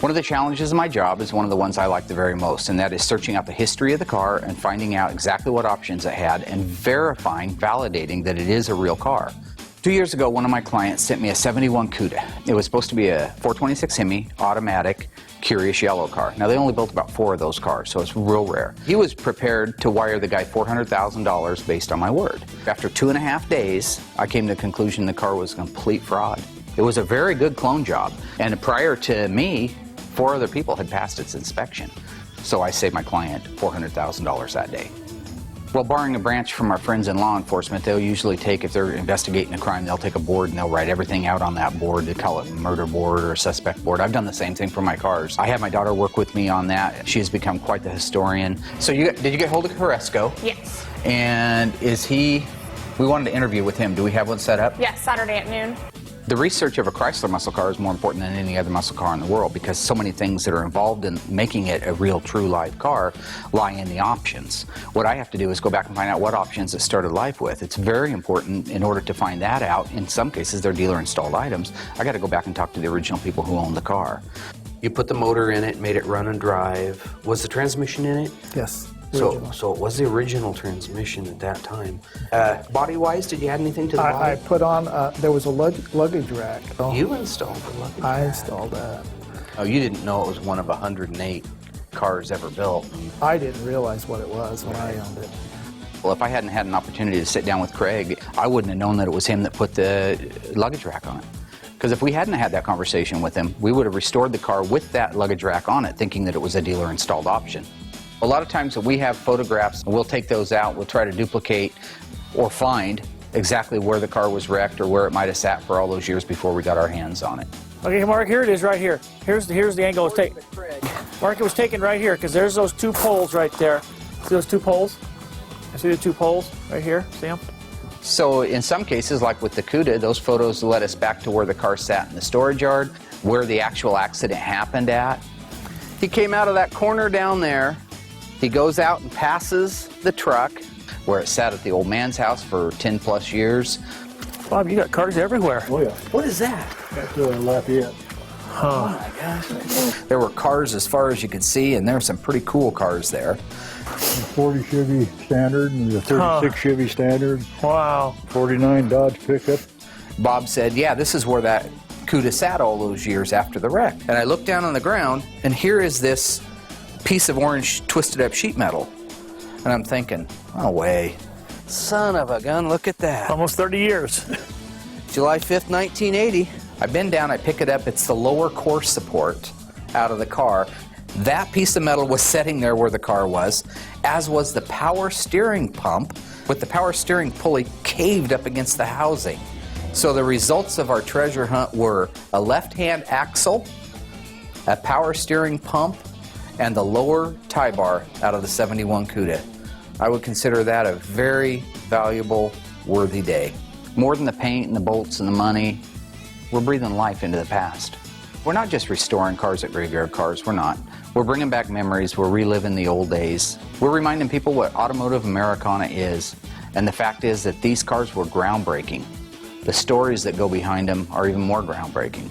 One of the challenges of my job is one of the ones I like the very most, and that is searching out the history of the car and finding out exactly what options it had and verifying, validating that it is a real car. 2 years ago, one of my clients sent me a 71 Cuda. It was supposed to be a 426 Hemi, automatic, curious yellow car. Now, they only built about 4 of those cars, so it's real rare. He was prepared to wire the guy $400,000 based on my word. After 2.5 days, I came to the conclusion the car was a complete fraud. It was a very good clone job, and prior to me, 4 other people had passed its inspection. So I saved my client $400,000 that day. Well, barring a branch from our friends in law enforcement, they'll usually take, if they're investigating a crime, they'll take a board and they'll write everything out on that board. They call it a murder board or a suspect board. I've done the same thing for my cars. I had my daughter work with me on that. She has become quite the historian. So did you get hold of Carrasco? Yes. And we wanted to interview with him. Do we have one set up? Yes, Saturday at noon. The research of a Chrysler muscle car is more important than any other muscle car in the world because so many things that are involved in making it a real, true live car lie in the options. What I have to do is go back and find out what options it started life with. It's very important in order to find that out. In some cases, they're dealer-installed items. I got to go back and talk to the original people who own the car. You put the motor in it, made it run and drive. Was the transmission in it? Yes. So it was the original transmission at that time. Body-wise, did you add anything to the body? I put on, there was a luggage rack. You installed the luggage rack? I installed that. Oh, you didn't know it was one of 108 cars ever built? I didn't realize what it was when I owned it. Well, if I hadn't had an opportunity to sit down with Craig, I wouldn't have known that it was him that put the luggage rack on it. Because if we hadn't had that conversation with him, we would have restored the car with that luggage rack on it, thinking that it was a dealer-installed option. A lot of times we have photographs, and we'll take those out, we'll try to duplicate or find exactly where the car was wrecked or where it might have sat for all those years before we got our hands on it. Okay, Mark, here it is right here. Here's the angle it's taken. Mark, it was taken right here because there's those 2 poles right there. See those 2 poles? See the 2 poles right here? See them? So in some cases, like with the Cuda, those photos led us back to where the car sat in the storage yard, where the actual accident happened at. He came out of that corner down there. He goes out and passes the truck where it sat at the old man's house for 10 plus years. Bob, you got cars everywhere. Oh yeah. What is that? That's Lafayette. Huh. Oh my gosh. There were cars as far as you could see, and there were some pretty cool cars there. The 40 Chevy Standard and the 36 Chevy Standard. Wow. 49 Dodge pickup. Bob said, yeah, this is where that Cuda sat all those years after the wreck. And I looked down on the ground, and here is this piece of orange twisted up sheet metal. And I'm thinking, no way. Son of a gun, look at that. Almost 30 years. July 5th, 1980. I bend down, I pick it up. It's the lower core support out of the car. That piece of metal was sitting there where the car was, as was the power steering pump with the power steering pulley caved up against the housing. So the results of our treasure hunt were a left-hand axle, a power steering pump, and the lower tie bar out of the 71 Cuda. I would consider that a very valuable, worthy day. More than the paint and the bolts and the money, we're breathing life into the past. We're not just restoring cars at Graveyard Cars, we're not. We're bringing back memories, we're reliving the old days. We're reminding people what automotive Americana is, and the fact is that these cars were groundbreaking. The stories that go behind them are even more groundbreaking.